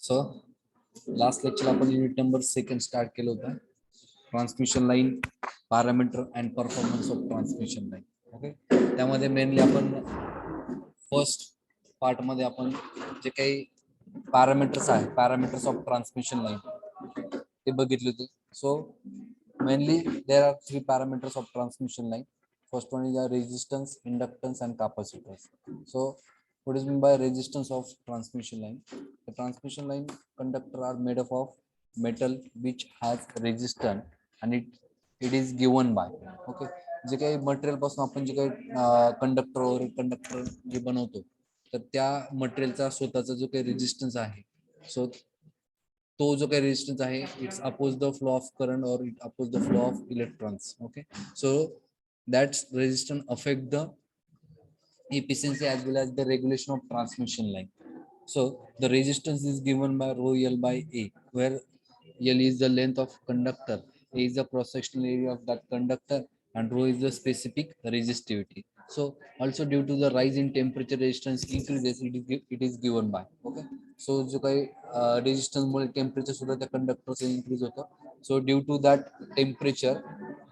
So last lecture आपण unit number 2 start केलं होतं. Transmission line parameter and performance of transmission line. Okay, त्यामध्ये mainly आपण first part मध्ये आपण जे काही पॅरामीटर्स आहे, पॅरामीटर्स ऑफ ट्रान्समिशन लाईन ते बघितले होते. So mainly there are 3 parameters of transmission line. First one is the resistance, inductance and capacitance. So what is meant by resistance of transmission line? The transmission line conductor are made up of metal which has resistance and it is given by, okay, जे काही material पासून आपण जे काही conductor जे बनवतो तर त्या मटेरियलचा स्वतःचा जो काही रेजिस्टन्स आहे, सो तो जो काही रेजिस्टन्स आहे it's oppose the flow of current और it oppose the flow of electrons. Okay, so that resistance affect the efficiency as well as the regulation of transmission line. So the resistance is given by rho L by A, where L is the length of conductor, A is the cross-sectional area of that conductor, and rho is the specific resistivity. So also due to the rise in temperature, resistance increases, it is given by. Okay, so जो काही resistance मुळे temperature सुद्धा त्या conductor से increase होतं. So due to that temperature,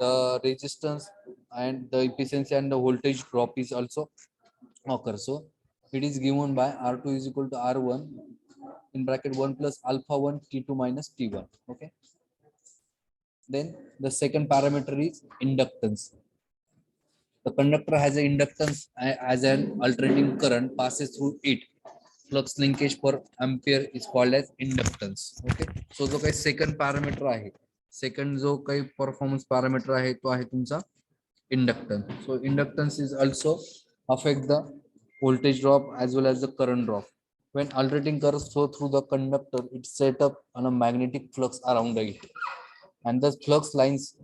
the resistance and the efficiency and the voltage drop is also occur. So it is given by R2 is equal to R1 in bracket 1 plus alpha 1 T2 minus T1. Okay, then the second parameter is inductance. The conductor has an inductance as an alternating current passes through it. Flux linkage per ampere is called as inductance. Okay, so जो काही second parameter आहे, second जो काही performance parameter आहे तो आहे तुमचा inductance. So inductance is also affect the voltage drop as well as the current drop. When alternating currents flow through the conductor, it set up on a magnetic flux around it, and the flux lines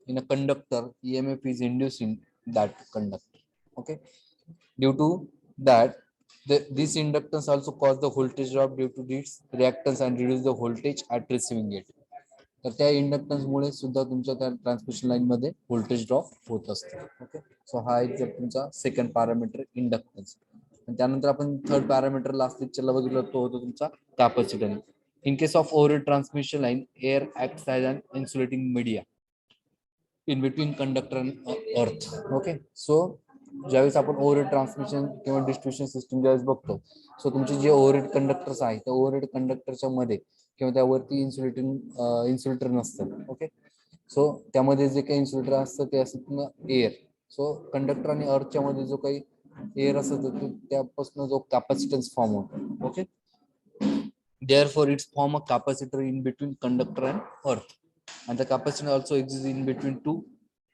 in a conductor, EMF is induced in that conductor. Okay, due to that, this inductance also cause the voltage drop due to its reactance and reduce the voltage at receiving it. तर त्या inductance मुळे सुद्धा तुमच्या त्या transmission line मध्ये voltage drop होत असतो. Okay, सो हा एक जर तुमचा सेकंड पॅरामीटर इंडक्टन्स. त्यानंतर आपण थर्ड पॅरामीटर लास्ट लेक्चरला बघितलं, तो होतो तुमचा capacitance. In case of overhead transmission line, air acts as an insulating media in between conductor and earth. Okay, so ज्यावेळेस आपण ओव्हरहेड ट्रान्समिशन किंवा डिस्ट्रीब्युशन सिस्टम ज्यावेळेस बघतो, सो तुमचे जे ओव्हरहेड कंडक्टर्स आहेत त्या ओव्हरहेड कंडक्टरच्या मध्ये किंवा त्यावरती इन्सुलेटर नसतं. ओके, सो त्यामध्ये जे काही इन्सुलेटर असतं ते असतं एअर. सो कंडक्टर आणि अर्थच्या मध्ये जो काही एअर असतं त्यापासून जो कॅपॅसिटन्स फॉर्म होतो. Okay, therefore it's form a capacitor in between conductor and earth, and the capacitor also exists in between two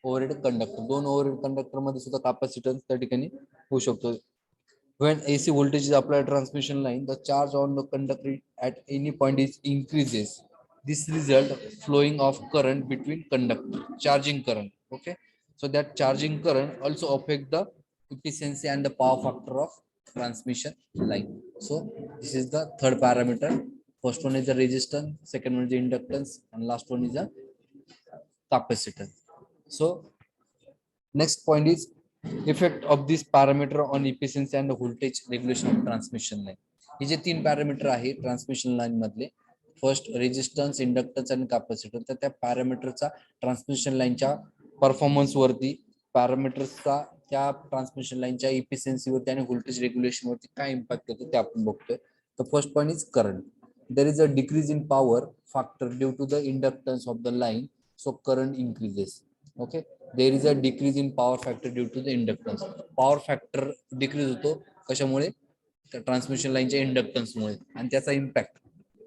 overhead conductor. दोन overhead conductor मध्ये सुद्धा कॅपॅसिटन्स त्या ठिकाणी होऊ शकतो. When AC voltage is applied transmission line, the charge on the conductor at any point is increases. This result flowing of current between conductor, charging current. Okay, so that charging current also affect the efficiency and the power factor of transmission line. So this is the third parameter. First one is the resistance, second one is the inductance, and last one is the capacitance. So next point is effect of this parameter on efficiency and voltage regulation of transmission line. हे जे 3 parameter आहे transmission line मधले, first resistance, inductance आणि capacitor, तर त्या पॅरामीटरचा transmission लाईनच्या performance वरती, पॅरामीटर्सचा त्या ट्रान्समिशन लाईनच्या इफिशियन्सी वरती आणि व्होल्टेज रेग्युलेशन वरती काय इम्पॅक्ट होतो ते आपण बघतोय. तर first point is current. There is a decrease in power factor due to the inductance of the line, so current increases. Okay, there is a decrease in power factor due to the inductance. Power factor decrease होतो कशामुळे? Transmission लाईनच्या इंडक्टन्समुळे, आणि त्याचा impact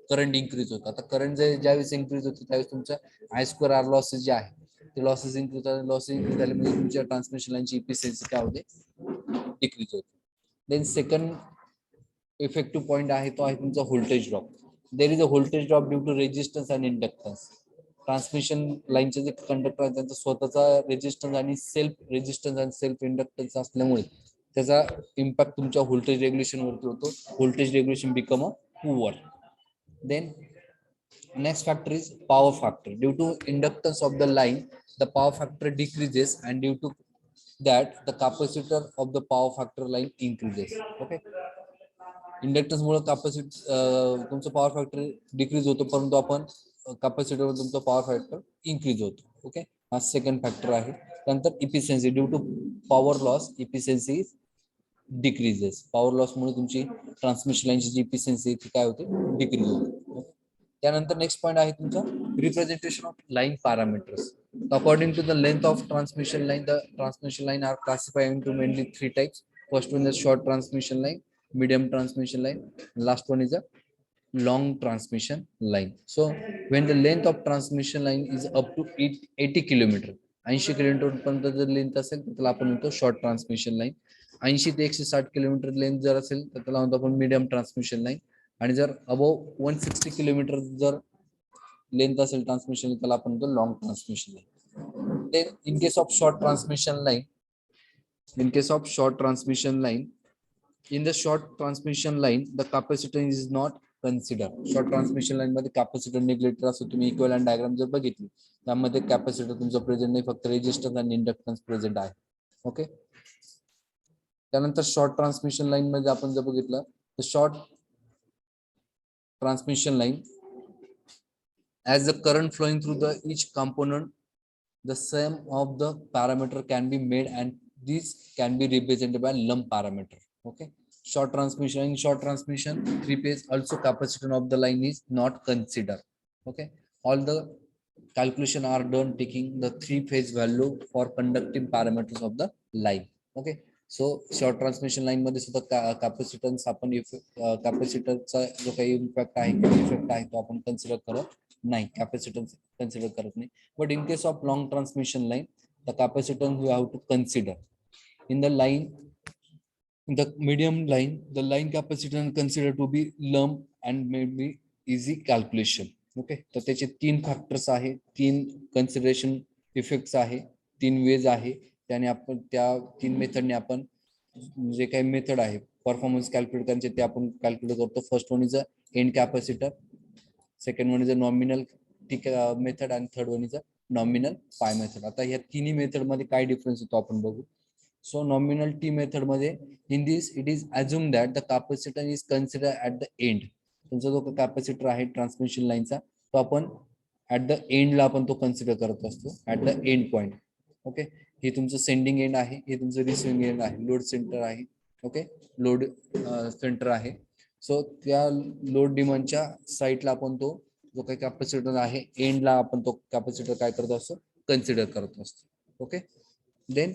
current increase होतो. आता current ज्यावेळेस increase होतो त्यावेळेस तुमच्या I2R आर लॉसेस जे आहे ते लॉसेस इंक्रीज होतात. लॉसेस इंक्रीज झाले म्हणजे तुमच्या ट्रान्समिशन लाईनची इफिशियन्सी काय होते? डिक्रीज होते. देन सेकंड इफेक्टिव्ह पॉइंट आहे तो आहे तुमचा voltage drop. There is a voltage drop due to resistance and inductance. Transmission लाईनचे जे कंडक्टर आहेत त्यांचा स्वतःचा रेजिस्टन्स आणि सेल्फ रेजिस्टन्स आणि सेल्फ इंडक्टन्स असल्यामुळे त्याचा इम्पॅक्ट तुमच्या व्होल्टेज रेग्युलेशन वरती होतो. Voltage regulation become a poor. Then next factor is power factor. Due to inductance of the line, the power factor decreases, and due to that the capacitor of the power factor line increases. Okay, inductance मुळे capacity तुमचा power factor decrease होतो, परंतु आपण कॅपॅसिटीवर तुमचा power factor increase होतो. Okay, हा second factor आहे. त्यानंतर efficiency, due to power loss efficiency decreases. Power loss मुळे तुमची ट्रान्समिशन लाईनची जी इफिशियन्सी ती काय होते, डिक्रीज होते. त्यानंतर नेक्स्ट पॉईंट आहे तुमचा representation of line parameters. According to the length of transmission line, the transmission line are classified into mainly 3 types. First one is short transmission line, medium transmission line, last one is a long transmission line. So when the length of transmission line is up to 80 kilometre, 80 kilometre पर्यंत जर length असेल तर त्याला आपण म्हणतो short transmission line. 80 ते 160 kilometre length जर असेल तर त्याला म्हणतो आपण मीडियम ट्रान्समिशन लाईन. आणि जर अबोव 160 किलोमीटर जर लेंथ असेल ट्रान्समिशन, त्याला आपण म्हणतो long transmission line. Then in case of short transmission line, in case of short transmission line, in the short transmission line the capacitance is not considered. short transmission line मध्ये capacitor neglected असतो. तुम्ही equivalent diagram जर बघितली त्यामध्ये capacitor तुमचं present नाही, फक्त resistance आणि इंडक्टन्स प्रेझेंट आहे. ओके, त्यानंतर शॉर्ट ट्रान्समिशन लाईन मध्ये आपण जर बघितलं तर short transmission line as the current flowing through the each component, the sum of the parameter can be made and these can be represented by lump parameter. Okay, short transmission, in short transmission 3-phase also capacitance of the line is not considered. Okay, all the calculation are done taking the 3-phase value for conducting parameters of the line. Okay, so short transmission line मध्ये सुद्धा capacitance आपण कॅपॅसिटरचा जो काही impact आहे effect आहे तो आपण consider करत नाही, कॅपॅसिटन्स कन्सिडर करत नाही. But in case of long transmission line, the capacitance we have to consider. In the line, in the medium line, the line capacitance considered to be lump and may be easy calculation. Okay, तर त्याचे 3 factors आहे, 3 consideration effects आहे, 3 veg आहे. त्याने आपण त्या 3 मेथडने आपण जे काही मेथड आहे परफॉर्मन्स कॅल्क्युलेट करायचे ते आपण कॅल्क्युलेट करतो. First one is a end capacitor, second one is a nominal T method आणि third one is a nominal pi method. आता ह्या तिन्ही मेथड मध्ये काय डिफरन्स होतो आपण बघू. सो नॉमिनल टी मेथड मध्ये in this it is assume that the capacitor is consider at the and. तुमचा जो कॅपॅसिटर आहे ट्रान्समिशन लाईनचा तो आपण ऍट द एंडला आपण तो कन्सिडर करत असतो, at the end point. Okay, हे तुमचं सेंडिंग एंड आहे, हे तुमचं रिसिव्हिंग एंड आहे, लोड सेंटर आहे. ओके, लोड सेंटर आहे. सो त्या लोड डिमांडच्या साईडला आपण तो जो काही कॅपॅसिटर आहे एंडला आपण तो कॅपॅसिटर काय करत असतो, कन्सिडर करत असतो. Okay, then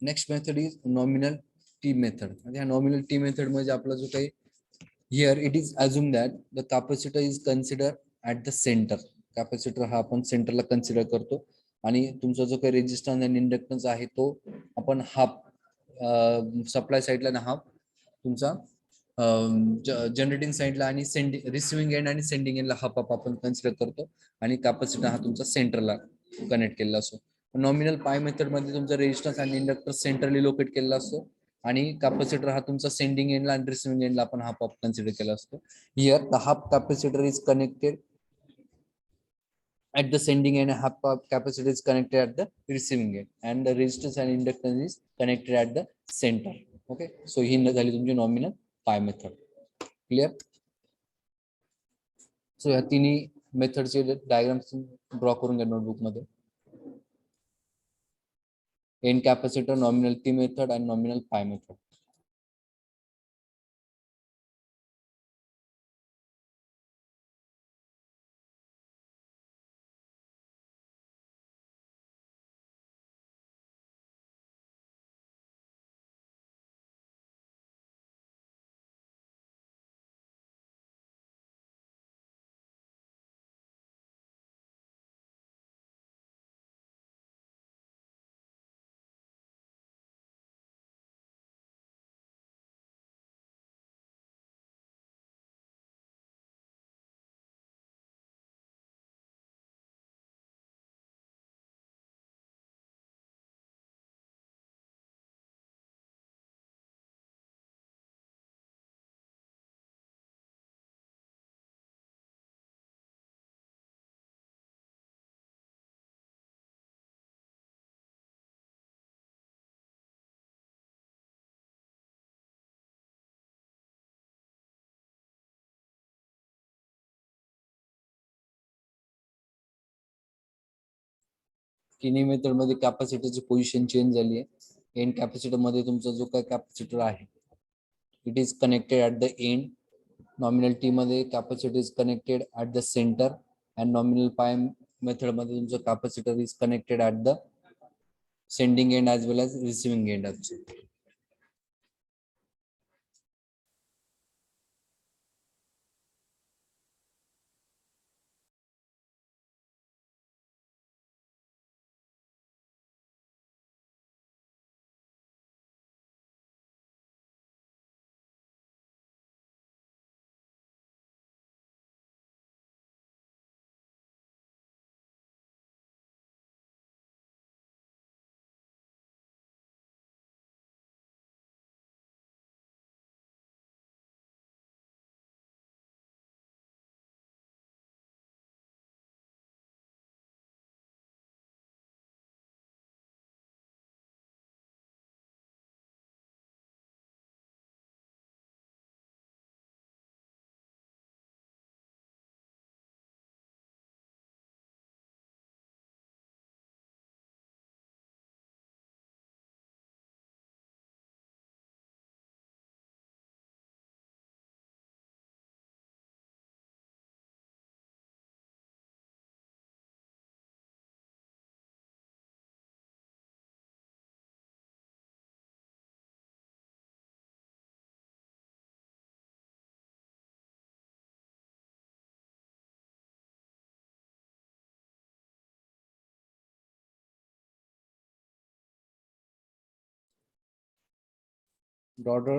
next method is nominal T method. ह्या नॉमिनल टी मेथड मध्ये आपला जो काही here it is assume that the capacitor is consider at the centre. Capacitor हा आपण सेंटरला कन्सिडर करतो आणि तुमचा जो काही रेजिस्टन्स आणि इंडक्टन्स आहे तो आपण हाफ सप्लाय साईडला आणि हाफ तुमचा जनरेटिंग साईडला आणि सेंडिंग रिसिव्हिंग एंड आणि सेंडिंग एंडला हाफ हाफ आपण कन्सिडर करतो आणि कॅपॅसिटर हा तुमचा सेंटरला कनेक्ट केलेला असतो. नॉमिनल पाय मेथड मध्ये तुमचा रेजिस्टन्स आणि इंडक्टन्स सेंट्रली लोकेट केलेला असतो आणि कॅपॅसिटर हा तुमचा सेंडिंग एंडला आणि रिसिव्हिंग एंडला आपण हाफ हाफ कन्सिडर केला असतो. Here the half capacitor is connected at the sending end, half capacitor is connected at the receiving end and the resistance and inductance is connected at the center. Okay, so ही झाली तुमची nominal pi method. Clear. सो या तिन्ही मेथडचे diagrams draw करून घ्या notebook मध्ये. And capacitor, nominal T method आणि nominal pi method. किनी method मध्ये कॅपॅसिटरची पोझिशन चेंज झाली आहे. एंड कॅपॅसिटर मध्ये तुमचा जो काय कॅपॅसिटर आहे it is connected at the end. Nominal T मध्ये capacitor is connected at the center and nominal pi method मध्ये तुमचं capacitor is connected at the sending end as well as receiving end also. Order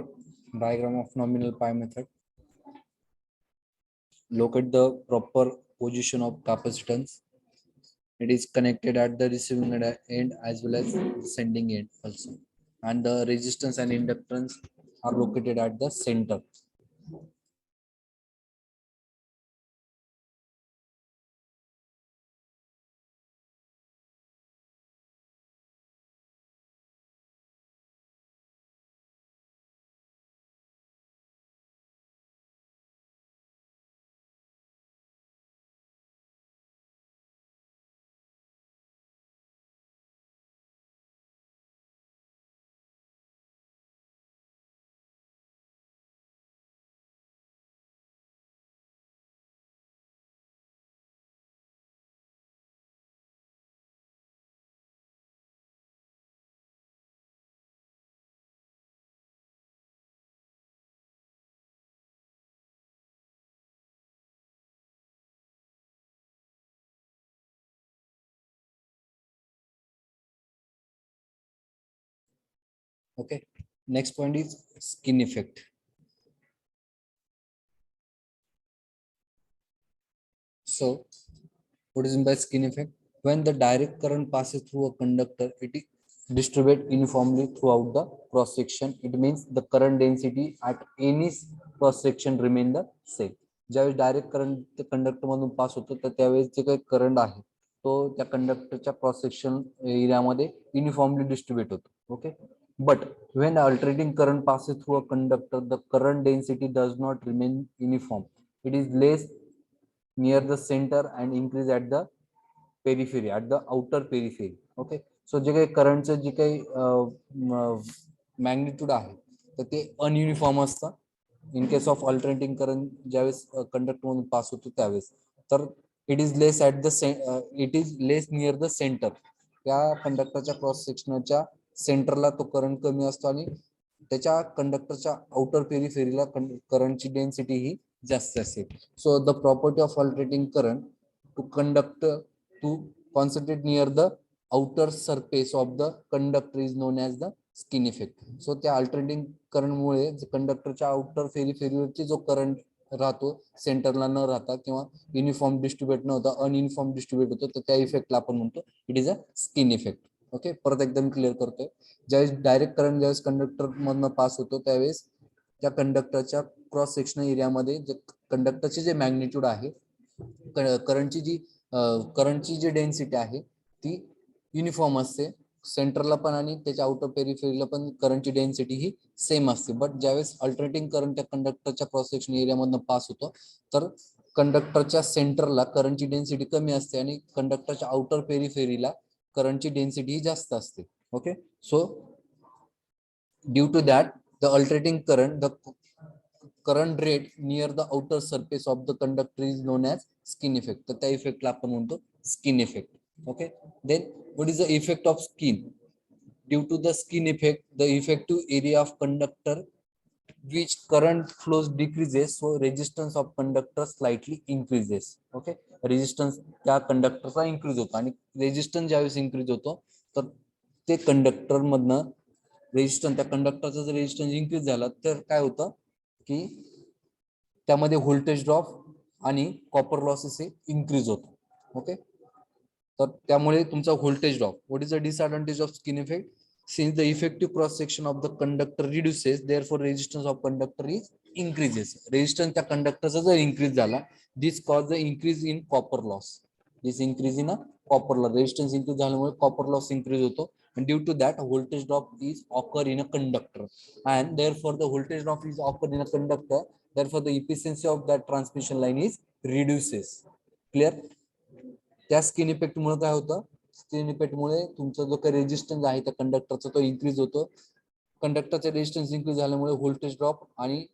diagram of nominal pi method. Locate the proper position of capacitance. It is connected at the receiving end as well as sending end also. And the resistance and inductance are located at the center. Okay. Next point is skin effect. So, what is meant by skin effect? When the direct current passes through a conductor, it is distributed uniformly throughout the cross section. It means the current density at any cross section remain the same. ज्यावेळेस direct current conductor मधून पास होतो तर त्यावेळेस जे काही current आहे तो त्या कंडक्टरच्या cross section एरियामध्ये युनिफॉर्मली डिस्ट्रीब्यूट होतो. Okay. But when alternating current passes through a conductor, the current density does not remain uniform. It is less near the center and increase at the periphery, at the outer periphery. Okay. So जे काही करंटचं जे काही magnitude आहे तर ते अनयुनिफॉर्म असतं इन case of alternating current ज्यावेळेस conductor मधून पास होतो त्यावेळेस. तर it is less at the it is less near the centre. त्या कंडक्टरच्या क्रॉस सेक्शनच्या सेंटरला तो करंट कमी असतो आणि त्याच्या कंडक्टरच्या आउटर पेरिफेरीला करंटची डेन्सिटी ही जास्त असेल. So the property of alternating current to conduct to concentrate near the outer surface of the conductor is known as the skin effect. So त्या अल्टरनेटिंग करंटमुळे कंडक्टरच्या आउटर पेरिफेरीवरची जो करंट राहतो सेंटरला न राहता किंवा युनिफॉर्म डिस्ट्रीब्युट न होता अनयुनिफॉर्म डिस्ट्रीब्युट होतो तर त्या इफेक्टला आपण म्हणतो it is a skin effect. Okay. परत एकदम क्लिअर करतोय. ज्यावेळेस डायरेक्ट करंट ज्यावेळेस कंडक्टर मधनं पास होतो त्यावेळेस त्या कंडक्टरच्या क्रॉस सेक्शनल एरियामध्ये जे कंडक्टरचे जे मॅग्निट्यूड आहे करंटची जी डेन्सिटी आहे ती युनिफॉर्म असते सेंटरला पण आणि त्याच्या आउटर पेरिफेरीला पण करंटची डेन्सिटी ही सेम असते. बट ज्यावेळेस अल्टरनेटिंग करंट त्या कंडक्टरच्या क्रॉस सेक्शन एरियामधनं पास होतो तर कंडक्टरच्या सेंटरला करंटची डेन्सिटी कमी असते आणि कंडक्टरच्या आउटर पेरिफेरीला करंटची डेन्सिटी ही जास्त असते. Okay, so due to that the alternating current, the current rate near the outer surface of the conductor is known as skin effect. तर त्या इफेक्टला आपण म्हणतो skin effect. Okay, then what is the effect of skin? Due to the skin effect, the effective area of conductor which current flows decreases, so resistance of conductor slightly increases. Okay, resistance त्या कंडक्टरचा increase होतो आणि resistance ज्यावेळेस increase होतो तर ते conductor मधनं resistance, त्या कंडक्टरचा जर रेजिस्टन्स इन्क्रीज झाला तर काय होतं की त्यामध्ये व्होल्टेज ड्रॉप आणि कॉपर लॉसेस हे इन्क्रीज होतो. ओके, तर त्यामुळे तुमचा voltage drop. What is the disadvantage of skin effect? Since the effective cross section of the conductor reduces, therefore resistance of conductor is increases. Resistance त्या कंडक्टरचा जर increase झाला, this cause the increase in copper loss. This increase in a copper loss. Resistance increase झाल्यामुळे copper loss increase होतो, and due to that voltage drop is occur in a conductor, and therefore the voltage drop is occur in a conductor. Therefore the efficiency of that transmission line is reduces. Clear? त्या skin effect मुळे काय होतं? Skin effect मुळे तुमचा जो काही resistance आहे त्या कंडक्टरचा तो increase होतो. कंडक्टरचा रेजिस्टन्स इन्क्रीज झाल्यामुळे व्होल्टेज ड्रॉप आणि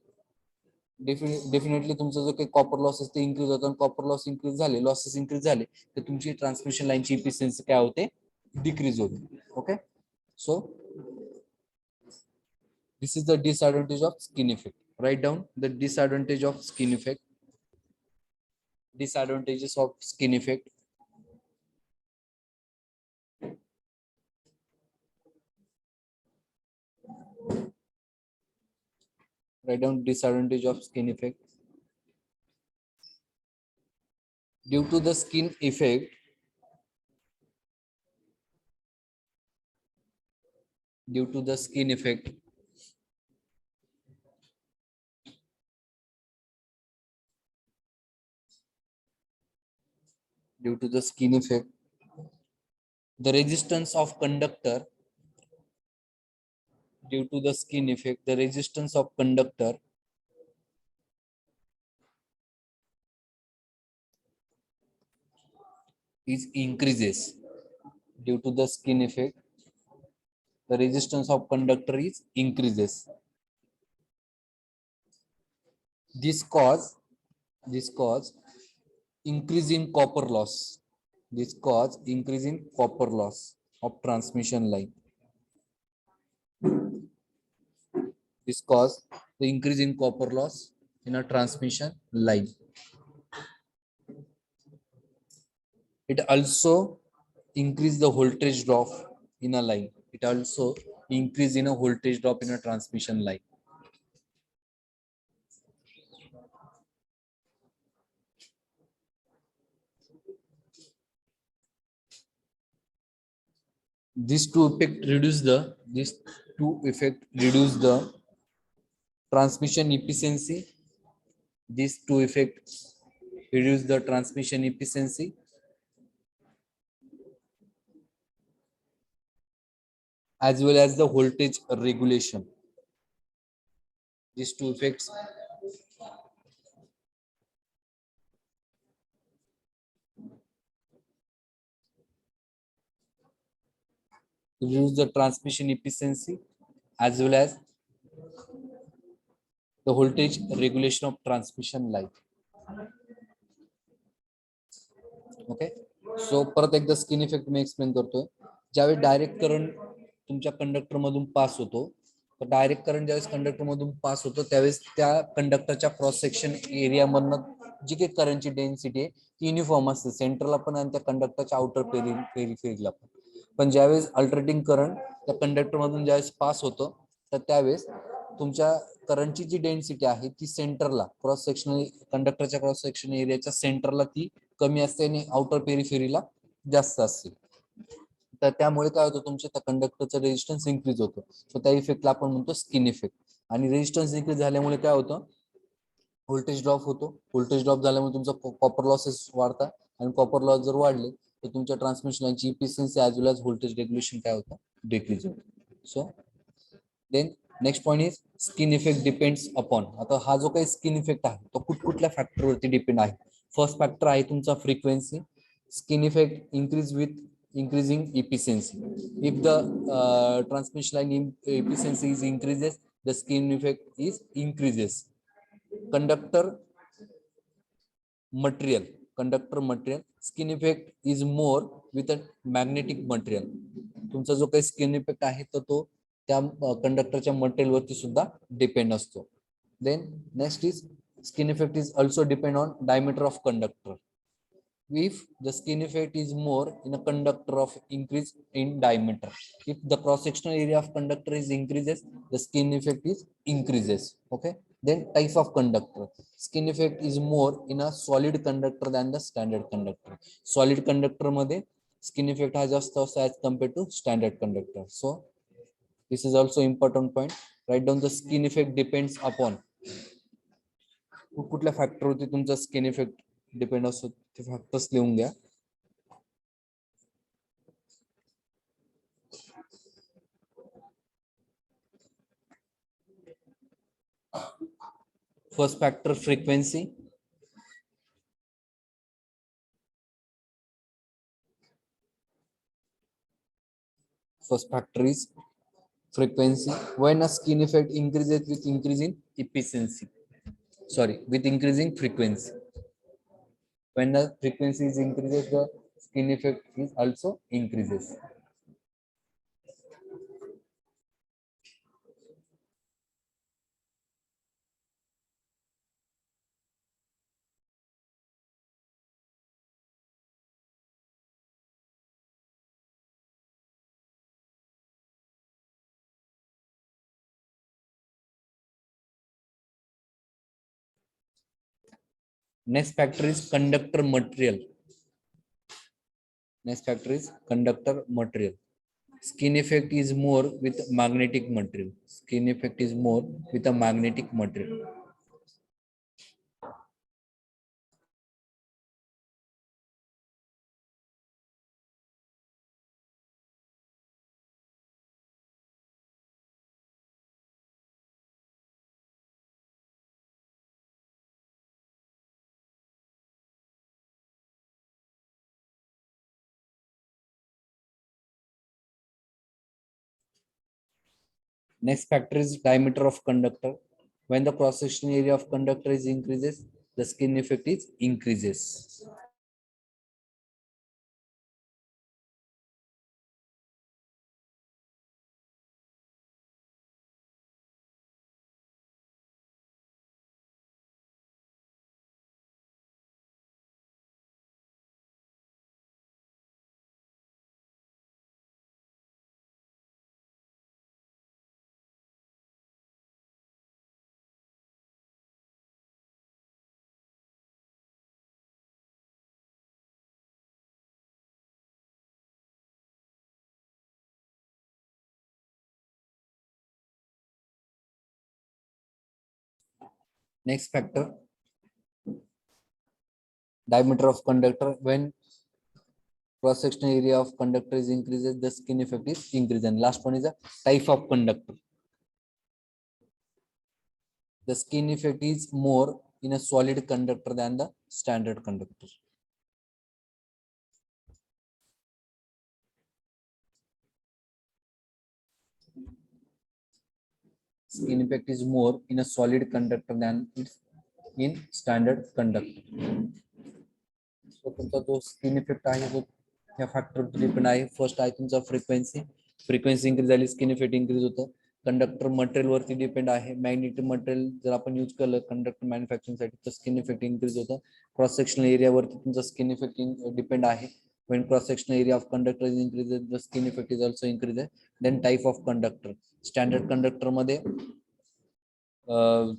डेफिनेटली तुमचा जो काही कॉपर लॉसेस ते इन्क्रीज होतो, आणि कॉपर लॉस इन्क्रीज झाले, लॉसेस इन्क्रीज झाले तर तुमची ट्रान्समिशन लाईनची इफिशियन्सी काय होते? डिक्रीज होते. Okay, so this is the disadvantage of skin effect. Write down the disadvantage of skin effect. Disadvantages of skin effect. Write down disadvantage of skin effect. Due to the skin effect, due to the skin effect, due to the skin effect, the resistance of conductor, due to the skin effect, the resistance of conductor is increases. Due to the skin effect, the resistance of conductor is increases. This cause increase in copper loss. This cause increase in copper loss of transmission line. This cause the increase in copper loss in a transmission line. It also increase the voltage drop in a line. It also increase in a voltage drop in a transmission line. These two effects reduce the transmission efficiency. These two effects reduce the transmission efficiency as well as the voltage regulation. These two effects reduce the transmission efficiency as well as the voltage regulation of transmission line. Okay, so परत एकदा skin effect मी explain करतोय. ज्यावेळी direct current तुमच्या conductor मधून पास होतो, तर direct current ज्यावेळेस conductor मधून पास होतो त्यावेळेस त्या कंडक्टरच्या क्रॉस सेक्शन एरिया मधनं जी काही करंटची डेन्सिटी आहे ती युनिफॉर्म असते, सेंटरला पण आणि त्या कंडक्टरच्या आउटर पेरिफेरीला पण. पण ज्यावेळेस अल्टरनेटिंग करंट त्या कंडक्टर मधून ज्यावेळेस पास होतो तर त्यावेळेस तुमच्या करंटची जी डेन्सिटी आहे ती सेंटरला, क्रॉस सेक्शन कंडक्टरच्या क्रॉस सेक्शन एरियाच्या सेंटरला ती कमी असते आणि आउटर पेरिफेरीला जास्त असते. तर त्यामुळे काय होतं, तुमच्या त्या कंडक्टरचा रेजिस्टन्स इन्क्रीज होतो. सो त्या इफेक्टला आपण म्हणतो स्किन इफेक्ट. आणि रेजिस्टन्स इन्क्रीज झाल्यामुळे काय होतं, व्होल्टेज ड्रॉप होतो. व्होल्टेज ड्रॉप झाल्यामुळे तुमचा कॉपर लॉसेस वाढतात, आणि कॉपर लॉस जर वाढले तर तुमच्या ट्रान्समिशन लाईनची efficiency as well as voltage regulation काय होतं, डिक्रीज होतं. So then next point is skin effect depends upon. आता हा जो काही स्किन इफेक्ट आहे तो कुठल्या फॅक्टरवरती डिपेंड आहे. फर्स्ट फॅक्टर आहे तुमचा frequency. Skin effect increase with increasing efficiency. If the transmission line efficiency is increases, the skin effect is increases. Conductor material, skin effect is more with a magnetic material. तुमचा जो काही skin effect आहे तर तो त्या कंडक्टरच्या material वरती सुद्धा depend असतो. Then next is skin effect is also depend on diameter of conductor. If the skin effect is more in a conductor of increase in diameter, if the cross sectional area of conductor is increases, the skin effect is increases. Okay, then type of conductor, skin effect is more in a solid conductor than the standard conductor. Solid conductor मध्ये skin effect हा जास्त असतो as compared to standard conductor. So this is also important point. Write down the skin effect depends upon कुठल्या factor वरती तुमचा skin effect depend असतो ते factors लिहून घ्या. First factor frequency, first factor is frequency. When a skin effect increases with increasing efficiency, with increasing frequency. When the frequency is increases, the skin effect is also increases. Next factor is conductor material. Skin effect is more with magnetic material. Next factor is diameter of conductor. When the cross-sectional area of conductor is increases, the skin effect is increases. Next factor, diameter of conductor. When cross-sectional area of conductor is increases, the skin effect is increased. And last one is the type of conductor. The skin effect is more in a solid conductor than the standard conductor. Skin effect is more in a solid conductor than it's in standard conductor. So तुमचा जो skin effect आहे तो या factor depend आहे. First आहे तुमचा frequency increase झाली, skin effect increase होतं. कंडक्टर मटेरियल वरती डिपेंड आहे. मॅग्नेटिक मटेरियल जर आपण यूज केलं कंडक्टर मॅन्युफॅक्चरिंग साठी तर स्किन इफेक्ट इंक्रीज होतं. क्रॉस सेक्शनल एरिया वरती तुमचा स्किन इफेक्ट डिपेंड आहे. When cross sectional area of conductor is increases, the skin effect is also increases. Then type of conductor. Standard conductor मध्ये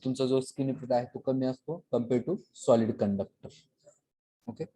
तुमचा जो skin effect आहे तो कमी असतो compared to solid conductor. Okay.